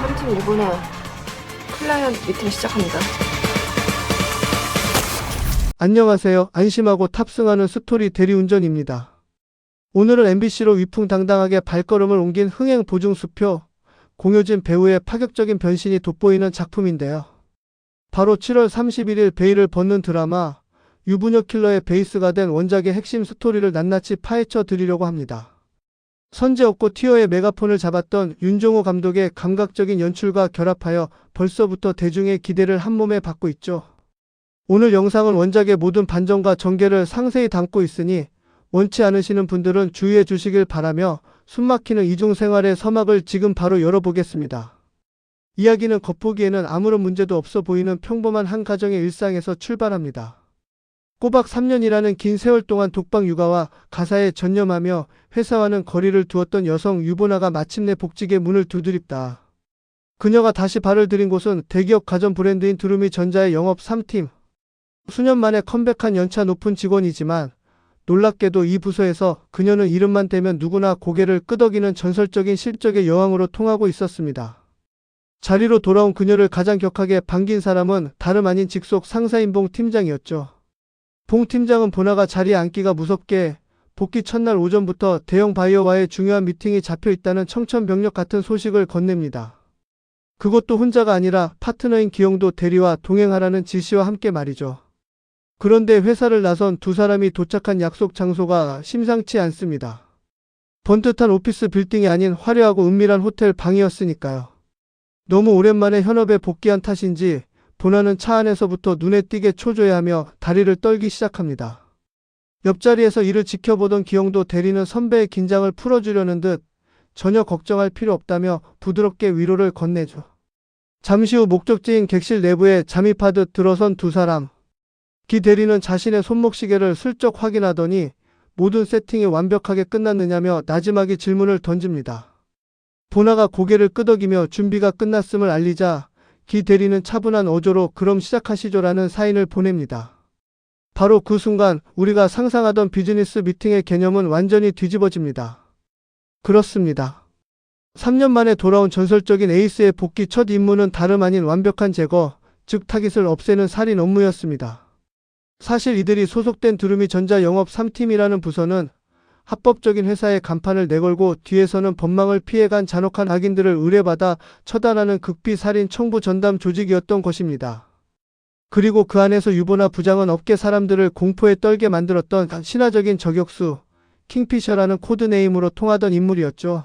3팀 일본의 클라이언트 미팅 시작합니다. 안녕하세요. 안심하고 탑승하는 스토리 대리운전입니다. 오늘은 MBC로 위풍당당하게 발걸음을 옮긴 흥행 보증수표, 공효진 배우의 파격적인 변신이 돋보이는 작품인데요. 바로 7월 31일 베일을 벗는 드라마 유부녀 킬러의 베이스가 된 원작의 핵심 스토리를 낱낱이 파헤쳐 드리려고 합니다. 선제 없고 티어의 메가폰을 잡았던 윤종호 감독의 감각적인 연출과 결합하여 벌써부터 대중의 기대를 한몸에 받고 있죠. 오늘 영상은 원작의 모든 반전과 전개를 상세히 담고 있으니 원치 않으시는 분들은 주의해 주시길 바라며 숨막히는 이중생활의 서막을 지금 바로 열어보겠습니다. 이야기는 겉보기에는 아무런 문제도 없어 보이는 평범한 한 가정의 일상에서 출발합니다. 꼬박 3년이라는 긴 세월 동안 독박 육아와 가사에 전념하며 회사와는 거리를 두었던 여성 유보나가 마침내 복직의 문을 두드립다. 그녀가 다시 발을 들인 곳은 대기업 가전 브랜드인 두루미전자의 영업 3팀. 수년 만에 컴백한 연차 높은 직원이지만 놀랍게도 이 부서에서 그녀는 이름만 대면 누구나 고개를 끄덕이는 전설적인 실적의 여왕으로 통하고 있었습니다. 자리로 돌아온 그녀를 가장 격하게 반긴 사람은 다름 아닌 직속 상사인 봉 팀장이었죠. 봉 팀장은 보나가 자리에 앉기가 무섭게 복귀 첫날 오전부터 대형 바이어와의 중요한 미팅이 잡혀 있다는 청천벽력 같은 소식을 건넵니다. 그것도 혼자가 아니라 파트너인 기영도 대리와 동행하라는 지시와 함께 말이죠. 그런데 회사를 나선 두 사람이 도착한 약속 장소가 심상치 않습니다. 번듯한 오피스 빌딩이 아닌 화려하고 은밀한 호텔 방이었으니까요. 너무 오랜만에 현업에 복귀한 탓인지 보나는 차 안에서부터 눈에 띄게 초조해하며 다리를 떨기 시작합니다. 옆자리에서 이를 지켜보던 기영도 대리는 선배의 긴장을 풀어주려는 듯 전혀 걱정할 필요 없다며 부드럽게 위로를 건네죠. 잠시 후 목적지인 객실 내부에 잠입하듯 들어선 두 사람. 기 대리는 자신의 손목시계를 슬쩍 확인하더니 모든 세팅이 완벽하게 끝났느냐며 나지막이 질문을 던집니다. 보나가 고개를 끄덕이며 준비가 끝났음을 알리자 기 대리는 차분한 어조로 그럼 시작하시죠라는 사인을 보냅니다. 바로 그 순간 우리가 상상하던 비즈니스 미팅의 개념은 완전히 뒤집어집니다. 그렇습니다. 3년 만에 돌아온 전설적인 에이스의 복귀 첫 임무는 다름 아닌 완벽한 제거, 즉 타깃을 없애는 살인 업무였습니다. 사실 이들이 소속된 두루미전자 영업 3팀이라는 부서는 합법적인 회사의 간판을 내걸고 뒤에서는 법망을 피해간 잔혹한 악인들을 의뢰받아 처단하는 극비 살인 청부 전담 조직이었던 것입니다. 그리고 그 안에서 유보나 부장은 업계 사람들을 공포에 떨게 만들었던 신화적인 저격수 킹피셔라는 코드네임으로 통하던 인물이었죠.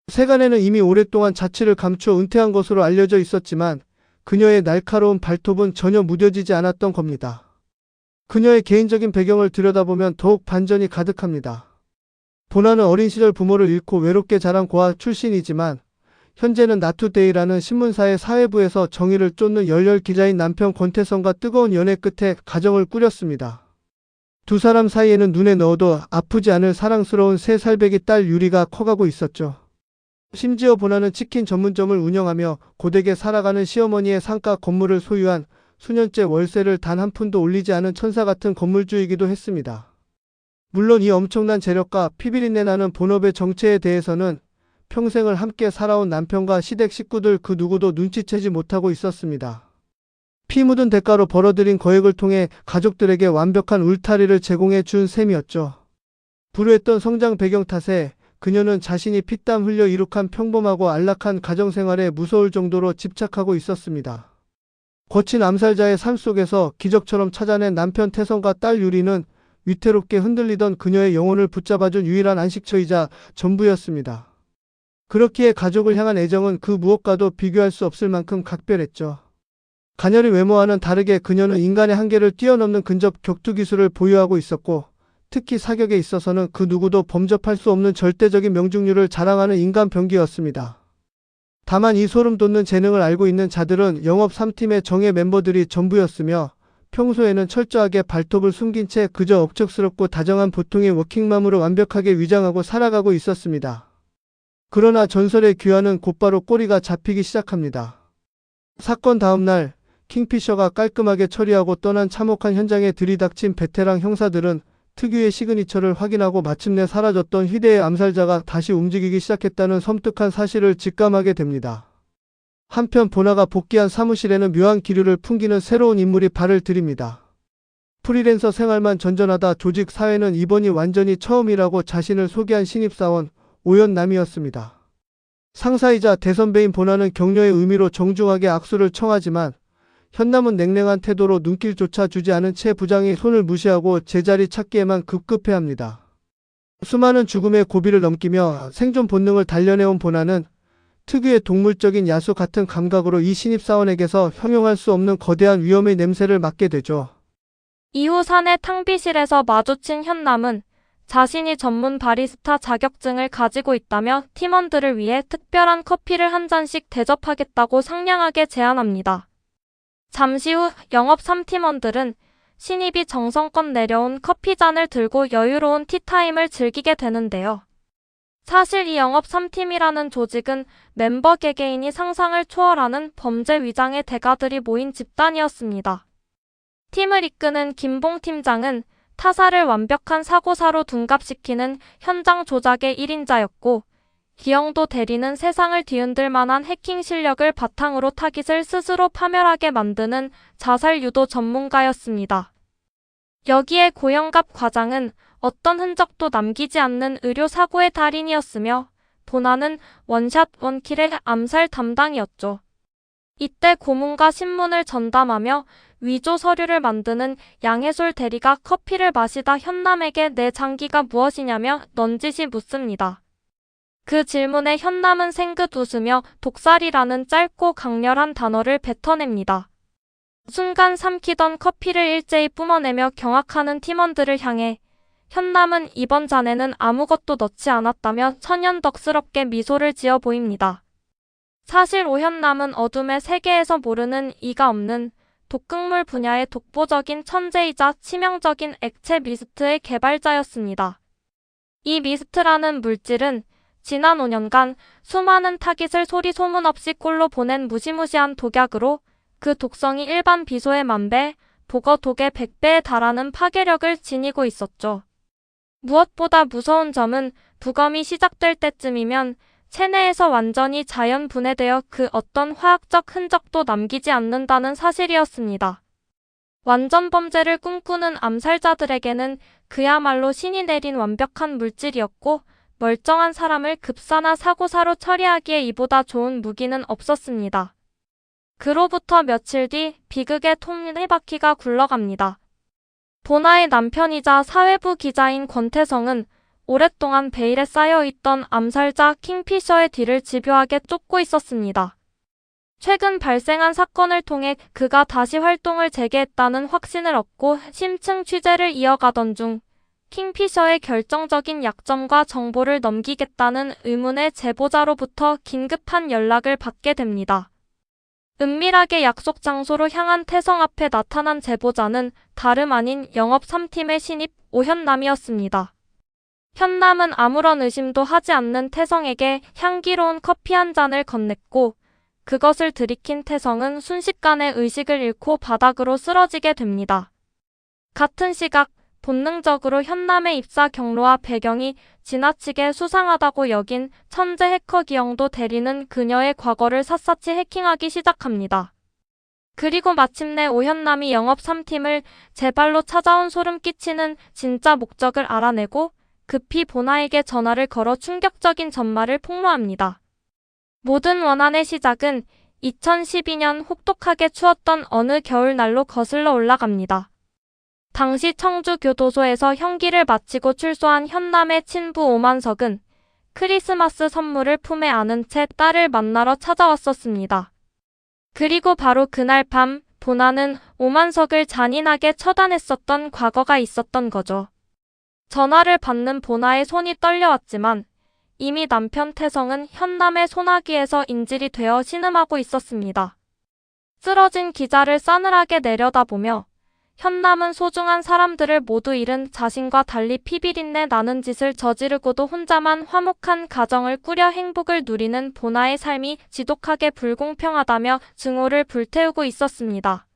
세간에는 이미 오랫동안 자취를 감추어 은퇴한 것으로 알려져 있었지만 그녀의 날카로운 발톱은 전혀 무뎌지지 않았던 겁니다. 그녀의 개인적인 배경을 들여다보면 더욱 반전이 가득합니다. 보나는 어린 시절 부모를 잃고 외롭게 자란 고아 출신이지만 현재는 나투데이라는 신문사의 사회부에서 정의를 쫓는 열렬 기자인 남편 권태성과 뜨거운 연애 끝에 가정을 꾸렸습니다. 두 사람 사이에는 눈에 넣어도 아프지 않을 사랑스러운 3살배기 딸 유리가 커가고 있었죠. 심지어 보나는 치킨 전문점을 운영하며 고되게 살아가는 시어머니의 상가 건물을 소유한 수년째 월세를 단 한 푼도 올리지 않은 천사 같은 건물주이기도 했습니다. 물론 이 엄청난 재력과 피비린내 나는 본업의 정체에 대해서는 평생을 함께 살아온 남편과 시댁 식구들 그 누구도 눈치채지 못하고 있었습니다. 피 묻은 대가로 벌어들인 거액을 통해 가족들에게 완벽한 울타리를 제공해 준 셈이었죠. 불우했던 성장 배경 탓에 그녀는 자신이 피땀 흘려 이룩한 평범하고 안락한 가정생활에 무서울 정도로 집착하고 있었습니다. 거친 암살자의 삶 속에서 기적처럼 찾아낸 남편 태성과 딸 유리는 위태롭게 흔들리던 그녀의 영혼을 붙잡아준 유일한 안식처이자 전부였습니다. 그렇기에 가족을 향한 애정은 그 무엇과도 비교할 수 없을 만큼 각별했죠. 가녀린 외모와는 다르게 그녀는 인간의 한계를 뛰어넘는 근접 격투 기술을 보유하고 있었고 특히 사격에 있어서는 그 누구도 범접할 수 없는 절대적인 명중률을 자랑하는 인간 병기였습니다. 다만 이 소름 돋는 재능을 알고 있는 자들은 영업 3팀의 정예 멤버들이 전부였으며 평소에는 철저하게 발톱을 숨긴 채 그저 억척스럽고 다정한 보통의 워킹맘으로 완벽하게 위장하고 살아가고 있었습니다. 그러나 전설의 귀환은 곧바로 꼬리가 잡히기 시작합니다. 사건 다음날 킹피셔가 깔끔하게 처리하고 떠난 참혹한 현장에 들이닥친 베테랑 형사들은 특유의 시그니처를 확인하고 마침내 사라졌던 희대의 암살자가 다시 움직이기 시작했다는 섬뜩한 사실을 직감하게 됩니다. 한편 보나가 복귀한 사무실에는 묘한 기류를 풍기는 새로운 인물이 발을 들입니다. 프리랜서 생활만 전전하다 조직 사회는 이번이 완전히 처음이라고 자신을 소개한 신입사원 오연남이었습니다. 상사이자 대선배인 보나는 격려의 의미로 정중하게 악수를 청하지만 현남은 냉랭한 태도로 눈길조차 주지 않은 채 부장이 손을 무시하고 제자리 찾기에만 급급해합니다. 수많은 죽음의 고비를 넘기며 생존 본능을 단련해온 보나는 특유의 동물적인 야수 같은 감각으로 이 신입사원에게서 형용할 수 없는 거대한 위험의 냄새를 맡게 되죠. 이후 사내 탕비실에서 마주친 현남은 자신이 전문 바리스타 자격증을 가지고 있다며 팀원들을 위해 특별한 커피를 한 잔씩 대접하겠다고 상냥하게 제안합니다. 잠시 후 영업 3팀원들은 신입이 정성껏 내려온 커피잔을 들고 여유로운 티타임을 즐기게 되는데요. 사실 이 영업 3팀이라는 조직은 멤버 개개인이 상상을 초월하는 범죄 위장의 대가들이 모인 집단이었습니다. 팀을 이끄는 김봉 팀장은 타사를 완벽한 사고사로 둔갑시키는 현장 조작의 1인자였고 기영도 대리는 세상을 뒤흔들 만한 해킹 실력을 바탕으로 타깃을 스스로 파멸하게 만드는 자살 유도 전문가였습니다. 여기에 고영갑 과장은 어떤 흔적도 남기지 않는 의료사고의 달인이었으며 보나는 원샷 원킬의 암살 담당이었죠. 이때 고문과 신문을 전담하며 위조 서류를 만드는 양해솔 대리가 커피를 마시다 현남에게 내 장기가 무엇이냐며 넌지시 묻습니다. 그 질문에 현남은 생긋 웃으며 독살이라는 짧고 강렬한 단어를 뱉어냅니다. 순간 삼키던 커피를 일제히 뿜어내며 경악하는 팀원들을 향해 현남은 이번 잔에는 아무것도 넣지 않았다며 천연덕스럽게 미소를 지어 보입니다. 사실 오현남은 어둠의 세계에서 모르는 이가 없는 독극물 분야의 독보적인 천재이자 치명적인 액체 미스트의 개발자였습니다. 이 미스트라는 물질은 지난 5년간 수많은 타깃을 소리 소문 없이 꼴로 보낸 무시무시한 독약으로 그 독성이 일반 비소의 10,000배, 독어 독의 100배에 달하는 파괴력을 지니고 있었죠. 무엇보다 무서운 점은 부검이 시작될 때쯤이면 체내에서 완전히 자연 분해되어 그 어떤 화학적 흔적도 남기지 않는다는 사실이었습니다. 완전 범죄를 꿈꾸는 암살자들에게는 그야말로 신이 내린 완벽한 물질이었고 멀쩡한 사람을 급사나 사고사로 처리하기에 이보다 좋은 무기는 없었습니다. 그로부터 며칠 뒤 비극의 톱니바퀴가 굴러갑니다. 보나의 남편이자 사회부 기자인 권태성은 오랫동안 베일에 쌓여있던 암살자 킹피셔의 뒤를 집요하게 쫓고 있었습니다. 최근 발생한 사건을 통해 그가 다시 활동을 재개했다는 확신을 얻고 심층 취재를 이어가던 중 킹피셔의 결정적인 약점과 정보를 넘기겠다는 의문의 제보자로부터 긴급한 연락을 받게 됩니다. 은밀하게 약속 장소로 향한 태성 앞에 나타난 제보자는 다름 아닌 영업 3팀의 신입 오현남이었습니다. 현남은 아무런 의심도 하지 않는 태성에게 향기로운 커피 한 잔을 건넸고 그것을 들이킨 태성은 순식간에 의식을 잃고 바닥으로 쓰러지게 됩니다. 같은 시각 본능적으로 현남의 입사 경로와 배경이 지나치게 수상하다고 여긴 천재 해커 기영도 대리는 그녀의 과거를 샅샅이 해킹하기 시작합니다. 그리고 마침내 오현남이 영업 3팀을 제 발로 찾아온 소름 끼치는 진짜 목적을 알아내고 급히 보나에게 전화를 걸어 충격적인 전말을 폭로합니다. 모든 원한의 시작은 2012년 혹독하게 추웠던 어느 겨울날로 거슬러 올라갑니다. 당시 청주교도소에서 형기를 마치고 출소한 현남의 친부 오만석은 크리스마스 선물을 품에 안은 채 딸을 만나러 찾아왔었습니다. 그리고 바로 그날 밤 보나는 오만석을 잔인하게 처단했었던 과거가 있었던 거죠. 전화를 받는 보나의 손이 떨려왔지만 이미 남편 태성은 현남의 소나기에서 인질이 되어 신음하고 있었습니다. 쓰러진 기자를 싸늘하게 내려다보며 현남은 소중한 사람들을 모두 잃은 자신과 달리 피비린내 나는 짓을 저지르고도 혼자만 화목한 가정을 꾸려 행복을 누리는 보나의 삶이 지독하게 불공평하다며 증오를 불태우고 있었습니다.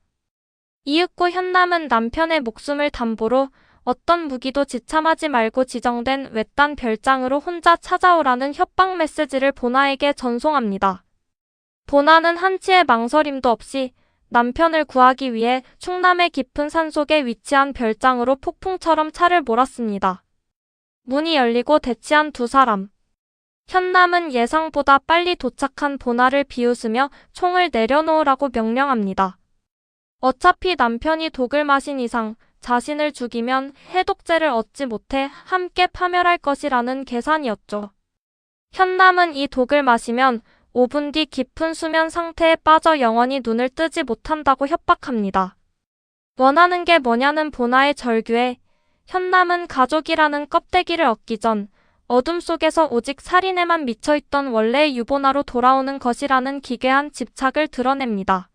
이윽고 현남은 남편의 목숨을 담보로 어떤 무기도 지참하지 말고 지정된 외딴 별장으로 혼자 찾아오라는 협박 메시지를 보나에게 전송합니다. 보나는 한치의 망설임도 없이 남편을 구하기 위해 충남의 깊은 산속에 위치한 별장으로 폭풍처럼 차를 몰았습니다. 문이 열리고 대치한 두 사람. 현남은 예상보다 빨리 도착한 보나를 비웃으며 총을 내려놓으라고 명령합니다. 어차피 남편이 독을 마신 이상 자신을 죽이면 해독제를 얻지 못해 함께 파멸할 것이라는 계산이었죠. 현남은 이 독을 마시면 5분 뒤 깊은 수면 상태에 빠져 영원히 눈을 뜨지 못한다고 협박합니다. 원하는 게 뭐냐는 보나의 절규에 현남은 가족이라는 껍데기를 얻기 전 어둠 속에서 오직 살인에만 미쳐있던 원래의 유보나로 돌아오는 것이라는 기괴한 집착을 드러냅니다.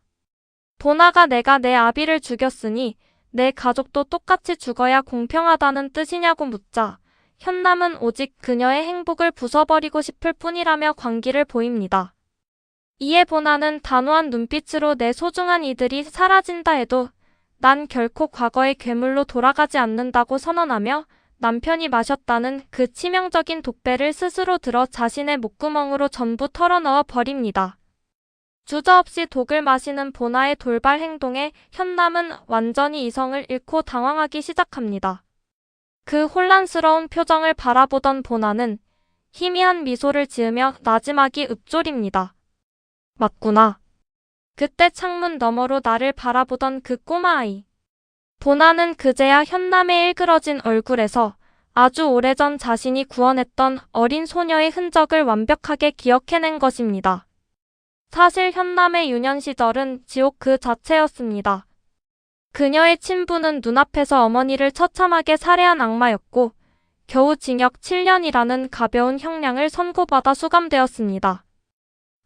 보나가 내가 내 아비를 죽였으니 내 가족도 똑같이 죽어야 공평하다는 뜻이냐고 묻자 현남은 오직 그녀의 행복을 부숴버리고 싶을 뿐이라며 광기를 보입니다. 이에 보나는 단호한 눈빛으로 내 소중한 이들이 사라진다 해도 난 결코 과거의 괴물로 돌아가지 않는다고 선언하며 남편이 마셨다는 그 치명적인 독배를 스스로 들어 자신의 목구멍으로 전부 털어넣어 버립니다. 주저없이 독을 마시는 보나의 돌발 행동에 현남은 완전히 이성을 잃고 당황하기 시작합니다. 그 혼란스러운 표정을 바라보던 보나는 희미한 미소를 지으며 나지막이 읊조립니다. 맞구나. 그때 창문 너머로 나를 바라보던 그 꼬마아이. 보나는 그제야 현남의 일그러진 얼굴에서 아주 오래전 자신이 구원했던 어린 소녀의 흔적을 완벽하게 기억해낸 것입니다. 사실 현남의 유년 시절은 지옥 그 자체였습니다. 그녀의 친부는 눈앞에서 어머니를 처참하게 살해한 악마였고 겨우 징역 7년이라는 가벼운 형량을 선고받아 수감되었습니다.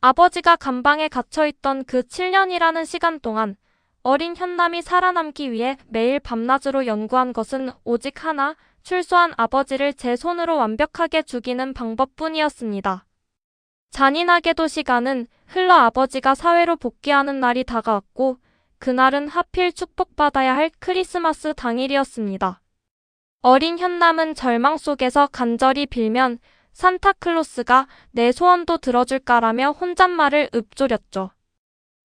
아버지가 감방에 갇혀있던 그 7년이라는 시간 동안 어린 현남이 살아남기 위해 매일 밤낮으로 연구한 것은 오직 하나, 출소한 아버지를 제 손으로 완벽하게 죽이는 방법뿐이었습니다. 잔인하게도 시간은 흘러 아버지가 사회로 복귀하는 날이 다가왔고 그날은 하필 축복받아야 할 크리스마스 당일이었습니다. 어린 현남은 절망 속에서 간절히 빌면 산타클로스가 내 소원도 들어줄까라며 혼잣말을 읊조렸죠.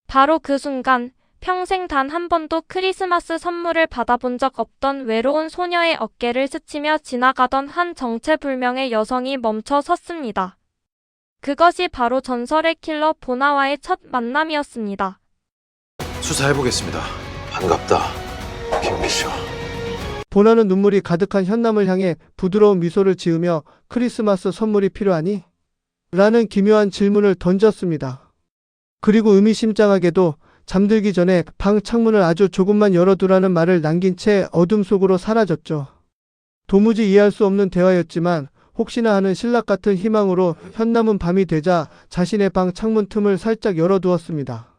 바로 그 순간 평생 단 한 번도 크리스마스 선물을 받아본 적 없던 외로운 소녀의 어깨를 스치며 지나가던 한 정체불명의 여성이 멈춰 섰습니다. 그것이 바로 전설의 킬러 보나와의 첫 만남이었습니다. 수사해보겠습니다. 반갑다, 김비쇼. 보나는 눈물이 가득한 현남을 향해 부드러운 미소를 지으며 크리스마스 선물이 필요하니? 라는 기묘한 질문을 던졌습니다. 그리고 의미심장하게도 잠들기 전에 방 창문을 아주 조금만 열어두라는 말을 남긴 채 어둠 속으로 사라졌죠. 도무지 이해할 수 없는 대화였지만 혹시나 하는 신락 같은 희망으로 현남은 밤이 되자 자신의 방 창문 틈을 살짝 열어두었습니다.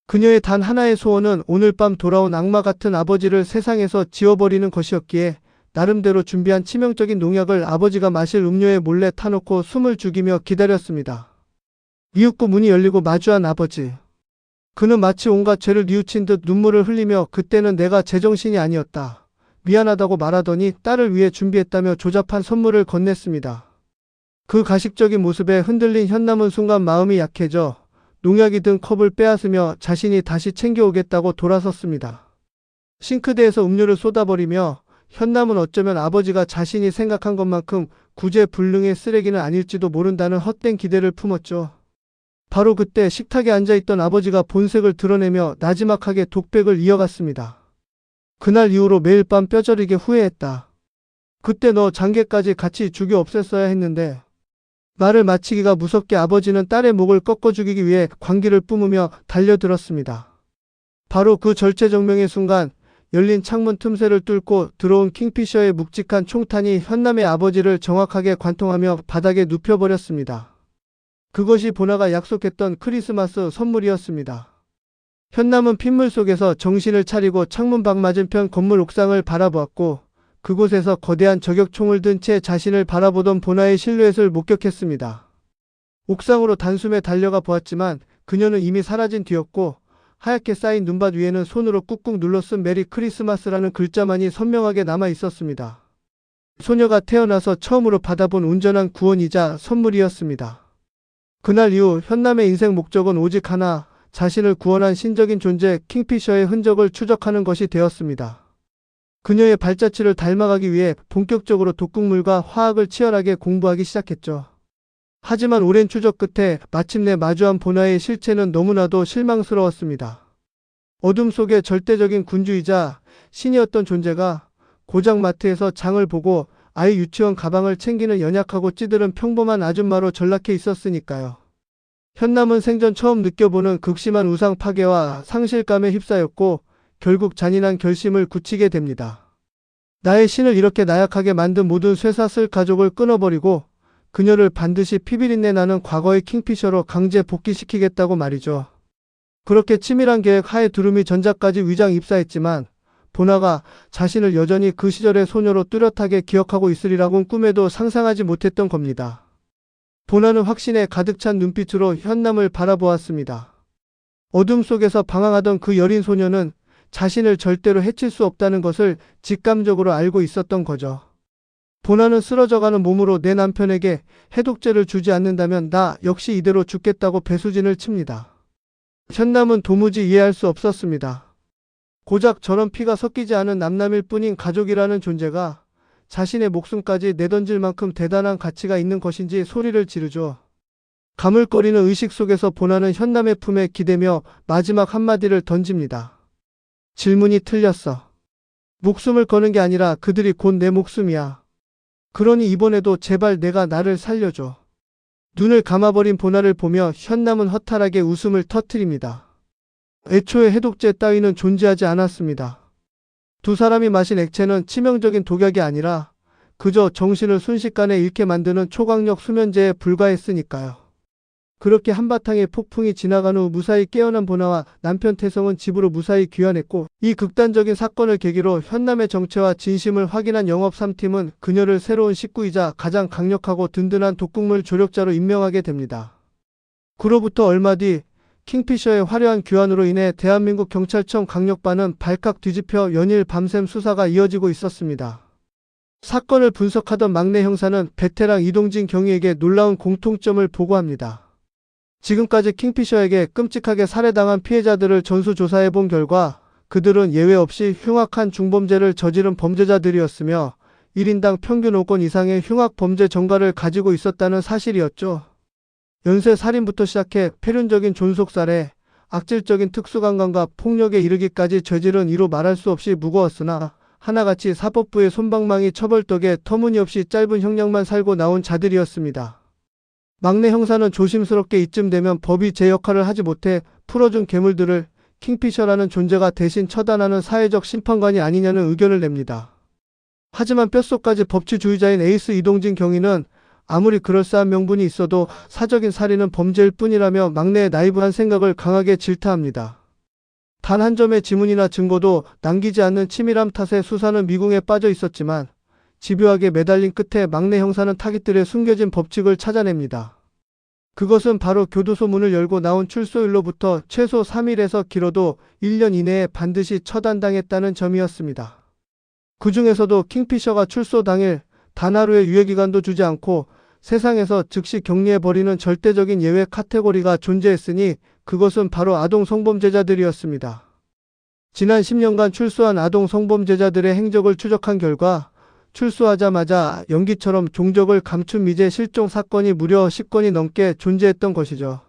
그녀의 단 하나의 소원은 오늘 밤 돌아온 악마 같은 아버지를 세상에서 지워버리는 것이었기에 나름대로 준비한 치명적인 농약을 아버지가 마실 음료에 몰래 타놓고 숨을 죽이며 기다렸습니다. 이윽고 문이 열리고 마주한 아버지. 그는 마치 온갖 죄를 뉘우친 듯 눈물을 흘리며 그때는 내가 제정신이 아니었다. 미안하다고 말하더니 딸을 위해 준비했다며 조잡한 선물을 건넸습니다. 그 가식적인 모습에 흔들린 현남은 순간 마음이 약해져 농약이 든 컵을 빼앗으며 자신이 다시 챙겨오겠다고 돌아섰습니다. 싱크대에서 음료를 쏟아버리며 현남은 어쩌면 아버지가 자신이 생각한 것만큼 구제불능의 쓰레기는 아닐지도 모른다는 헛된 기대를 품었죠. 바로 그때 식탁에 앉아있던 아버지가 본색을 드러내며 나지막하게 독백을 이어갔습니다. 그날 이후로 매일 밤 뼈저리게 후회했다. 그때 너 장계까지 같이 죽여 없앴어야 했는데. 말을 마치기가 무섭게 아버지는 딸의 목을 꺾어 죽이기 위해 광기를 뿜으며 달려들었습니다. 바로 그 절체절명의 순간 열린 창문 틈새를 뚫고 들어온 킹피셔의 묵직한 총탄이 현남의 아버지를 정확하게 관통하며 바닥에 눕혀버렸습니다. 그것이 보나가 약속했던 크리스마스 선물이었습니다. 현남은 핏물 속에서 정신을 차리고 창문 밖 맞은편 건물 옥상을 바라보았고 그곳에서 거대한 저격총을 든 채 자신을 바라보던 보나의 실루엣을 목격했습니다. 옥상으로 단숨에 달려가 보았지만 그녀는 이미 사라진 뒤였고 하얗게 쌓인 눈밭 위에는 손으로 꾹꾹 눌러 쓴 메리 크리스마스라는 글자만이 선명하게 남아 있었습니다. 소녀가 태어나서 처음으로 받아본 온전한 구원이자 선물이었습니다. 그날 이후 현남의 인생 목적은 오직 하나, 자신을 구원한 신적인 존재 킹피셔의 흔적을 추적하는 것이 되었습니다. 그녀의 발자취를 닮아가기 위해 본격적으로 독극물과 화학을 치열하게 공부하기 시작했죠. 하지만 오랜 추적 끝에 마침내 마주한 보나의 실체는 너무나도 실망스러웠습니다. 어둠 속의 절대적인 군주이자 신이었던 존재가 고작 마트에서 장을 보고 아이 유치원 가방을 챙기는 연약하고 찌들은 평범한 아줌마로 전락해 있었으니까요. 현남은 생전 처음 느껴보는 극심한 우상 파괴와 상실감에 휩싸였고 결국 잔인한 결심을 굳히게 됩니다. 나의 신을 이렇게 나약하게 만든 모든 쇠사슬 가족을 끊어버리고 그녀를 반드시 피비린내 나는 과거의 킹피셔로 강제 복귀시키겠다고 말이죠. 그렇게 치밀한 계획 하에 두루미 전작까지 위장 입사했지만 보나가 자신을 여전히 그 시절의 소녀로 뚜렷하게 기억하고 있으리라고는 꿈에도 상상하지 못했던 겁니다. 보나는 확신에 가득 찬 눈빛으로 현남을 바라보았습니다. 어둠 속에서 방황하던 그 여린 소녀는 자신을 절대로 해칠 수 없다는 것을 직감적으로 알고 있었던 거죠. 보나는 쓰러져가는 몸으로 내 남편에게 해독제를 주지 않는다면 나 역시 이대로 죽겠다고 배수진을 칩니다. 현남은 도무지 이해할 수 없었습니다. 고작 저런 피가 섞이지 않은 남남일 뿐인 가족이라는 존재가 자신의 목숨까지 내던질 만큼 대단한 가치가 있는 것인지 소리를 지르죠. 가물거리는 의식 속에서 보나는 현남의 품에 기대며 마지막 한마디를 던집니다. 질문이 틀렸어. 목숨을 거는 게 아니라 그들이 곧 내 목숨이야. 그러니 이번에도 제발 내가 나를 살려줘. 눈을 감아버린 보나를 보며 현남은 허탈하게 웃음을 터뜨립니다. 애초에 해독제 따위는 존재하지 않았습니다. 두 사람이 마신 액체는 치명적인 독약이 아니라 그저 정신을 순식간에 잃게 만드는 초강력 수면제에 불과했으니까요. 그렇게 한바탕의 폭풍이 지나간 후 무사히 깨어난 보나와 남편 태성은 집으로 무사히 귀환했고 이 극단적인 사건을 계기로 현남의 정체와 진심을 확인한 영업 3팀은 그녀를 새로운 식구이자 가장 강력하고 든든한 독극물 조력자로 임명하게 됩니다. 그로부터 얼마 뒤 킹피셔의 화려한 귀환으로 인해 대한민국 경찰청 강력반은 발칵 뒤집혀 연일 밤샘 수사가 이어지고 있었습니다. 사건을 분석하던 막내 형사는 베테랑 이동진 경위에게 놀라운 공통점을 보고합니다. 지금까지 킹피셔에게 끔찍하게 살해당한 피해자들을 전수조사해 본 결과 그들은 예외 없이 흉악한 중범죄를 저지른 범죄자들이었으며 1인당 평균 5건 이상의 흉악 범죄 전과를 가지고 있었다는 사실이었죠. 연쇄 살인부터 시작해 폐륜적인 존속살해, 악질적인 특수강간과 폭력에 이르기까지 죄질은 이로 말할 수 없이 무거웠으나 하나같이 사법부의 솜방망이 처벌 덕에 터무니없이 짧은 형량만 살고 나온 자들이었습니다. 막내 형사는 조심스럽게 이쯤 되면 법이 제 역할을 하지 못해 풀어준 괴물들을 킹피셔라는 존재가 대신 처단하는 사회적 심판관이 아니냐는 의견을 냅니다. 하지만 뼛속까지 법치주의자인 에이스 이동진 경위는 아무리 그럴싸한 명분이 있어도 사적인 살인은 범죄일 뿐이라며 막내의 나이브한 생각을 강하게 질타합니다. 단 한 점의 지문이나 증거도 남기지 않는 치밀함 탓에 수사는 미궁에 빠져 있었지만 집요하게 매달린 끝에 막내 형사는 타깃들의 숨겨진 법칙을 찾아냅니다. 그것은 바로 교도소 문을 열고 나온 출소일로부터 최소 3일에서 길어도 1년 이내에 반드시 처단당했다는 점이었습니다. 그 중에서도 킹피셔가 출소 당일 단 하루의 유예기간도 주지 않고 세상에서 즉시 격리해버리는 절대적인 예외 카테고리가 존재했으니 그것은 바로 아동 성범죄자들이었습니다. 지난 10년간 출소한 아동 성범죄자들의 행적을 추적한 결과 출소하자마자 연기처럼 종적을 감춘 미제 실종 사건이 무려 10건이 넘게 존재했던 것이죠.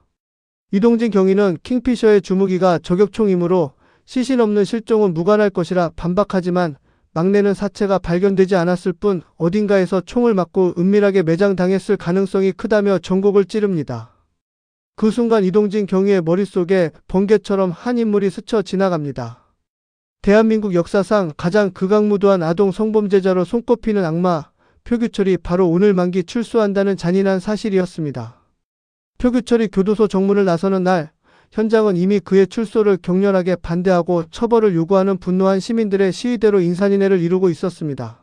이동진 경위는 킹피셔의 주무기가 저격총이므로 시신 없는 실종은 무관할 것이라 반박하지만 막내는 사체가 발견되지 않았을 뿐 어딘가에서 총을 맞고 은밀하게 매장당했을 가능성이 크다며 전곡을 찌릅니다. 그 순간 이동진 경위의 머릿속에 번개처럼 한 인물이 스쳐 지나갑니다. 대한민국 역사상 가장 극악무도한 아동 성범죄자로 손꼽히는 악마 표규철이 바로 오늘 만기 출소한다는 잔인한 사실이었습니다. 표규철이 교도소 정문을 나서는 날 현장은 이미 그의 출소를 격렬하게 반대하고 처벌을 요구하는 분노한 시민들의 시위대로 인산인해를 이루고 있었습니다.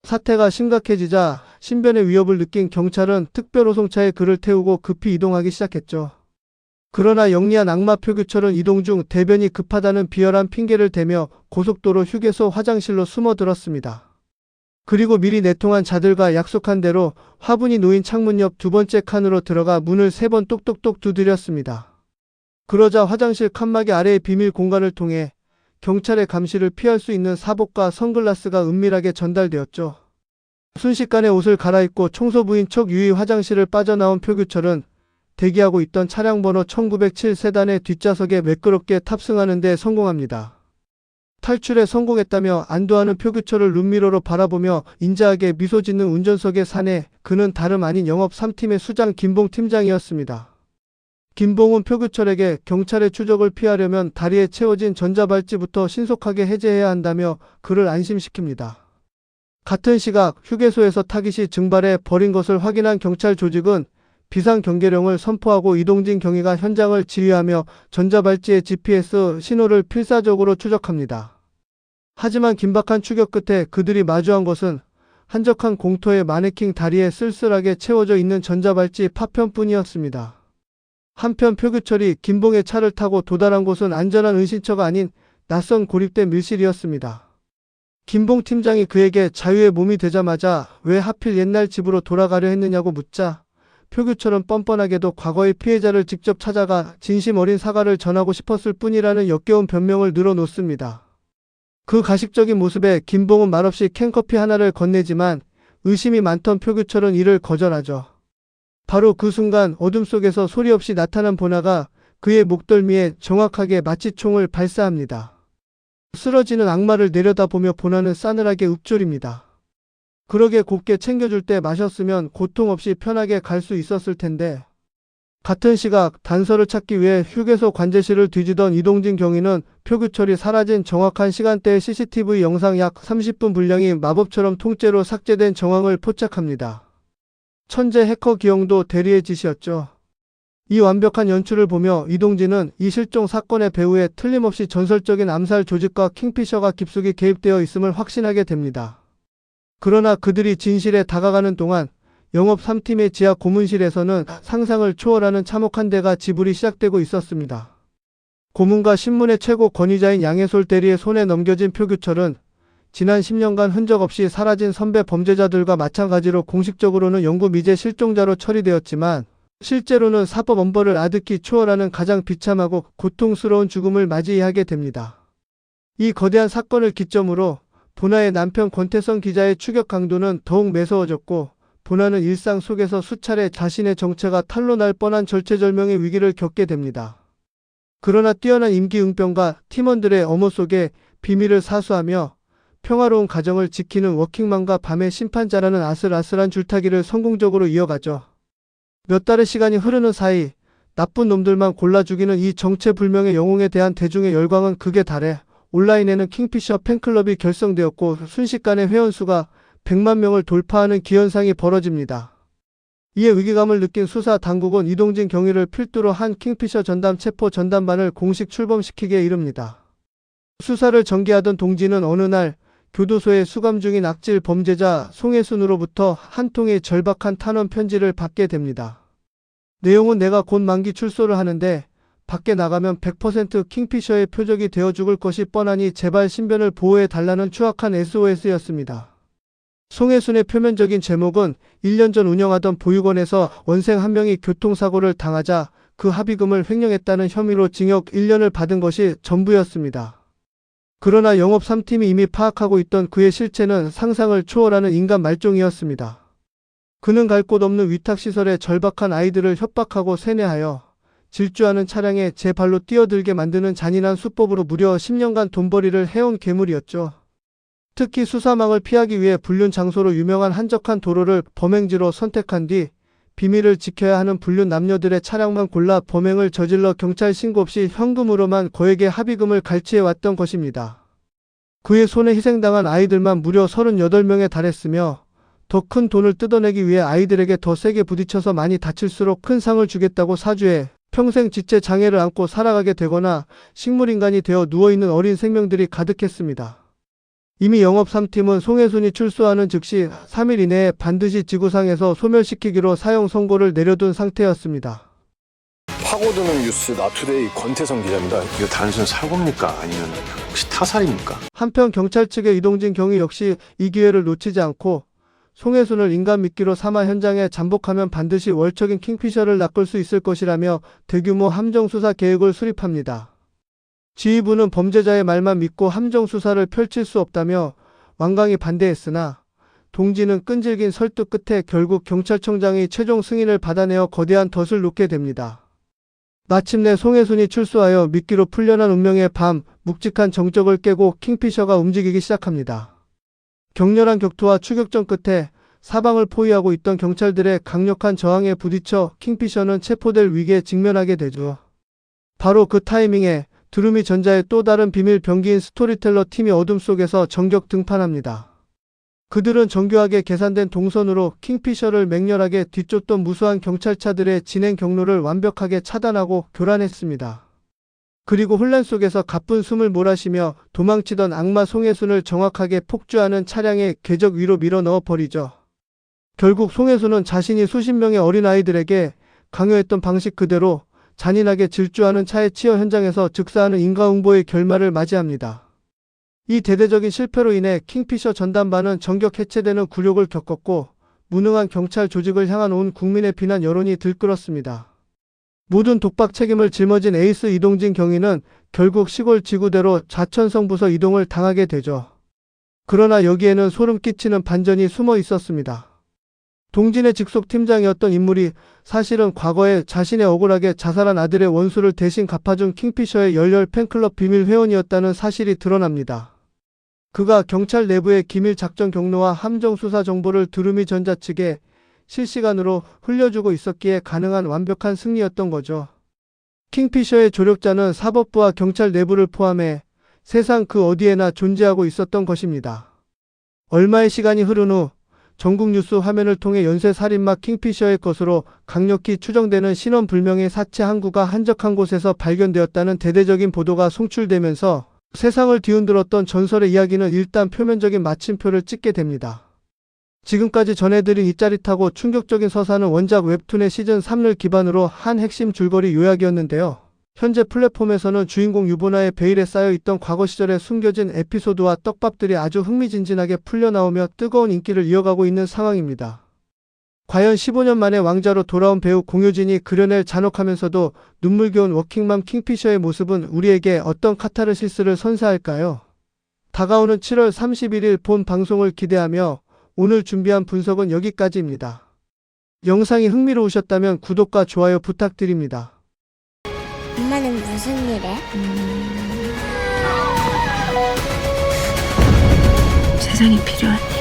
사태가 심각해지자 신변의 위협을 느낀 경찰은 특별호송차에 그를 태우고 급히 이동하기 시작했죠. 그러나 영리한 악마 표규철은 이동 중 대변이 급하다는 비열한 핑계를 대며 고속도로 휴게소 화장실로 숨어들었습니다. 그리고 미리 내통한 자들과 약속한 대로 화분이 놓인 창문 옆 두 번째 칸으로 들어가 문을 3번 똑똑똑 두드렸습니다. 그러자 화장실 칸막이 아래의 비밀 공간을 통해 경찰의 감시를 피할 수 있는 사복과 선글라스가 은밀하게 전달되었죠. 순식간에 옷을 갈아입고 청소부인 척 유이 화장실을 빠져나온 표규철은 대기하고 있던 차량 번호 1907 세단의 뒷좌석에 매끄럽게 탑승하는 데 성공합니다. 탈출에 성공했다며 안도하는 표규철을 룸미러로 바라보며 인자하게 미소 짓는 운전석의 사내, 그는 다름 아닌 영업 3팀의 수장 김봉 팀장이었습니다. 김봉은 표규철에게 경찰의 추적을 피하려면 다리에 채워진 전자발찌부터 신속하게 해제해야 한다며 그를 안심시킵니다. 같은 시각 휴게소에서 타깃이 증발해 버린 것을 확인한 경찰 조직은 비상경계령을 선포하고 이동진 경위가 현장을 지휘하며 전자발찌의 GPS 신호를 필사적으로 추적합니다. 하지만 긴박한 추격 끝에 그들이 마주한 것은 한적한 공터의 마네킹 다리에 쓸쓸하게 채워져 있는 전자발찌 파편뿐이었습니다. 한편 표규철이 김봉의 차를 타고 도달한 곳은 안전한 은신처가 아닌 낯선 고립된 밀실이었습니다. 김봉 팀장이 그에게 자유의 몸이 되자마자 왜 하필 옛날 집으로 돌아가려 했느냐고 묻자 표규철은 뻔뻔하게도 과거의 피해자를 직접 찾아가 진심 어린 사과를 전하고 싶었을 뿐이라는 역겨운 변명을 늘어놓습니다. 그 가식적인 모습에 김봉은 말없이 캔커피 하나를 건네지만 의심이 많던 표규철은 이를 거절하죠. 바로 그 순간 어둠 속에서 소리 없이 나타난 보나가 그의 목덜미에 정확하게 마취총을 발사합니다. 쓰러지는 악마를 내려다보며 보나는 싸늘하게 읊조립니다. 그러게 곱게 챙겨줄 때 마셨으면 고통 없이 편하게 갈 수 있었을 텐데. 같은 시각 단서를 찾기 위해 휴게소 관제실을 뒤지던 이동진 경위는 표규철이 사라진 정확한 시간대의 CCTV 영상 약 30분 분량이 마법처럼 통째로 삭제된 정황을 포착합니다. 천재 해커 기영도 대리의 짓이었죠. 이 완벽한 연출을 보며 이동진은 이 실종 사건의 배후에 틀림없이 전설적인 암살 조직과 킹피셔가 깊숙이 개입되어 있음을 확신하게 됩니다. 그러나 그들이 진실에 다가가는 동안 영업 3팀의 지하 고문실에서는 상상을 초월하는 참혹한 대가 지불이 시작되고 있었습니다. 고문과 신문의 최고 권위자인 양해솔 대리의 손에 넘겨진 표규철은 지난 10년간 흔적 없이 사라진 선배 범죄자들과 마찬가지로 공식적으로는 영구 미제 실종자로 처리되었지만 실제로는 사법 엄벌을 아득히 초월하는 가장 비참하고 고통스러운 죽음을 맞이하게 됩니다. 이 거대한 사건을 기점으로 보나의 남편 권태성 기자의 추격 강도는 더욱 매서워졌고 보나는 일상 속에서 수차례 자신의 정체가 탄로날 뻔한 절체절명의 위기를 겪게 됩니다. 그러나 뛰어난 임기응변과 팀원들의 엄호 속에 비밀을 사수하며 평화로운 가정을 지키는 워킹맘과 밤의 심판자라는 아슬아슬한 줄타기를 성공적으로 이어가죠. 몇 달의 시간이 흐르는 사이 나쁜 놈들만 골라 죽이는 이 정체불명의 영웅에 대한 대중의 열광은 극에 달해 온라인에는 킹피셔 팬클럽이 결성되었고 순식간에 회원수가 100만 명을 돌파하는 기현상이 벌어집니다. 이에 위기감을 느낀 수사 당국은 이동진 경위를 필두로 한 킹피셔 전담 체포 전담반을 공식 출범시키기에 이릅니다. 수사를 전개하던 동지는 어느 날 교도소에 수감 중인 악질 범죄자 송혜순으로부터 한 통의 절박한 탄원 편지를 받게 됩니다. 내용은 내가 곧 만기 출소를 하는데 밖에 나가면 100% 킹피셔의 표적이 되어 죽을 것이 뻔하니 제발 신변을 보호해 달라는 추악한 SOS였습니다. 송혜순의 표면적인 제목은 1년 전 운영하던 보육원에서 원생 한 명이 교통사고를 당하자 그 합의금을 횡령했다는 혐의로 징역 1년을 받은 것이 전부였습니다. 그러나 영업 3팀이 이미 파악하고 있던 그의 실체는 상상을 초월하는 인간 말종이었습니다. 그는 갈 곳 없는 위탁시설에 절박한 아이들을 협박하고 세뇌하여 질주하는 차량에 제 발로 뛰어들게 만드는 잔인한 수법으로 무려 10년간 돈벌이를 해온 괴물이었죠. 특히 수사망을 피하기 위해 불륜 장소로 유명한 한적한 도로를 범행지로 선택한 뒤 비밀을 지켜야 하는 불륜 남녀들의 차량만 골라 범행을 저질러 경찰 신고 없이 현금으로만 거액의 합의금을 갈취해왔던 것입니다. 그의 손에 희생당한 아이들만 무려 38명에 달했으며 더 큰 돈을 뜯어내기 위해 아이들에게 더 세게 부딪혀서 많이 다칠수록 큰 상을 주겠다고 사주해 평생 지체 장애를 안고 살아가게 되거나 식물인간이 되어 누워있는 어린 생명들이 가득했습니다. 이미 영업 3팀은 송혜순이 출소하는 즉시 3일 이내에 반드시 지구상에서 소멸시키기로 사형 선고를 내려둔 상태였습니다. 파고드는 뉴스 나투데이 권태성 기자입니다. 이거 단순 사고입니까? 아니면 혹시 타살입니까? 한편 경찰 측의 이동진 경위 역시 이 기회를 놓치지 않고 송혜순을 인간미끼로 삼아 현장에 잠복하면 반드시 월척인 킹피셔를 낚을 수 있을 것이라며 대규모 함정수사 계획을 수립합니다. 지휘부는 범죄자의 말만 믿고 함정수사를 펼칠 수 없다며 완강히 반대했으나 동진은 끈질긴 설득 끝에 결국 경찰청장의 최종 승인을 받아내어 거대한 덫을 놓게 됩니다. 마침내 송혜순이 출소하여 미끼로 풀려난 운명의 밤, 묵직한 정적을 깨고 킹피셔가 움직이기 시작합니다. 격렬한 격투와 추격전 끝에 사방을 포위하고 있던 경찰들의 강력한 저항에 부딪혀 킹피셔는 체포될 위기에 직면하게 되죠. 바로 그 타이밍에 두루미 전자의 또 다른 비밀 병기인 스토리텔러 팀이 어둠 속에서 전격 등판합니다. 그들은 정교하게 계산된 동선으로 킹피셔를 맹렬하게 뒤쫓던 무수한 경찰차들의 진행 경로를 완벽하게 차단하고 교란했습니다. 그리고 혼란 속에서 가쁜 숨을 몰아쉬며 도망치던 악마 송혜순을 정확하게 폭주하는 차량의 궤적 위로 밀어 넣어 버리죠. 결국 송혜순은 자신이 수십 명의 어린아이들에게 강요했던 방식 그대로 잔인하게 질주하는 차에 치여 현장에서 즉사하는 인과응보의 결말을 맞이합니다. 이 대대적인 실패로 인해 킹피셔 전담반은 전격 해체되는 굴욕을 겪었고 무능한 경찰 조직을 향한 온 국민의 비난 여론이 들끓었습니다. 모든 독박 책임을 짊어진 에이스 이동진 경위는 결국 시골 지구대로 좌천성 부서 이동을 당하게 되죠. 그러나 여기에는 소름 끼치는 반전이 숨어 있었습니다. 동진의 직속 팀장이었던 인물이 사실은 과거에 자신의 억울하게 자살한 아들의 원수를 대신 갚아준 킹피셔의 열렬 팬클럽 비밀 회원이었다는 사실이 드러납니다. 그가 경찰 내부의 기밀 작전 경로와 함정 수사 정보를 두루미 전자 측에 실시간으로 흘려주고 있었기에 가능한 완벽한 승리였던 거죠. 킹피셔의 조력자는 사법부와 경찰 내부를 포함해 세상 그 어디에나 존재하고 있었던 것입니다. 얼마의 시간이 흐른 후 전국 뉴스 화면을 통해 연쇄살인마 킹피셔의 것으로 강력히 추정되는 신원불명의 사체 한 구가 한적한 곳에서 발견되었다는 대대적인 보도가 송출되면서 세상을 뒤흔들었던 전설의 이야기는 일단 표면적인 마침표를 찍게 됩니다. 지금까지 전해드린 이 짜릿하고 충격적인 서사는 원작 웹툰의 시즌3를 기반으로 한 핵심 줄거리 요약이었는데요. 현재 플랫폼에서는 주인공 유보나의 베일에 쌓여있던 과거 시절의 숨겨진 에피소드와 떡밥들이 아주 흥미진진하게 풀려나오며 뜨거운 인기를 이어가고 있는 상황입니다. 과연 15년 만에 왕자로 돌아온 배우 공효진이 그려낼 잔혹하면서도 눈물겨운 워킹맘 킹피셔의 모습은 우리에게 어떤 카타르시스를 선사할까요? 다가오는 7월 31일 본 방송을 기대하며 오늘 준비한 분석은 여기까지입니다. 영상이 흥미로우셨다면 구독과 좋아요 부탁드립니다. 엄마는 무슨 일해? 세상이 필요한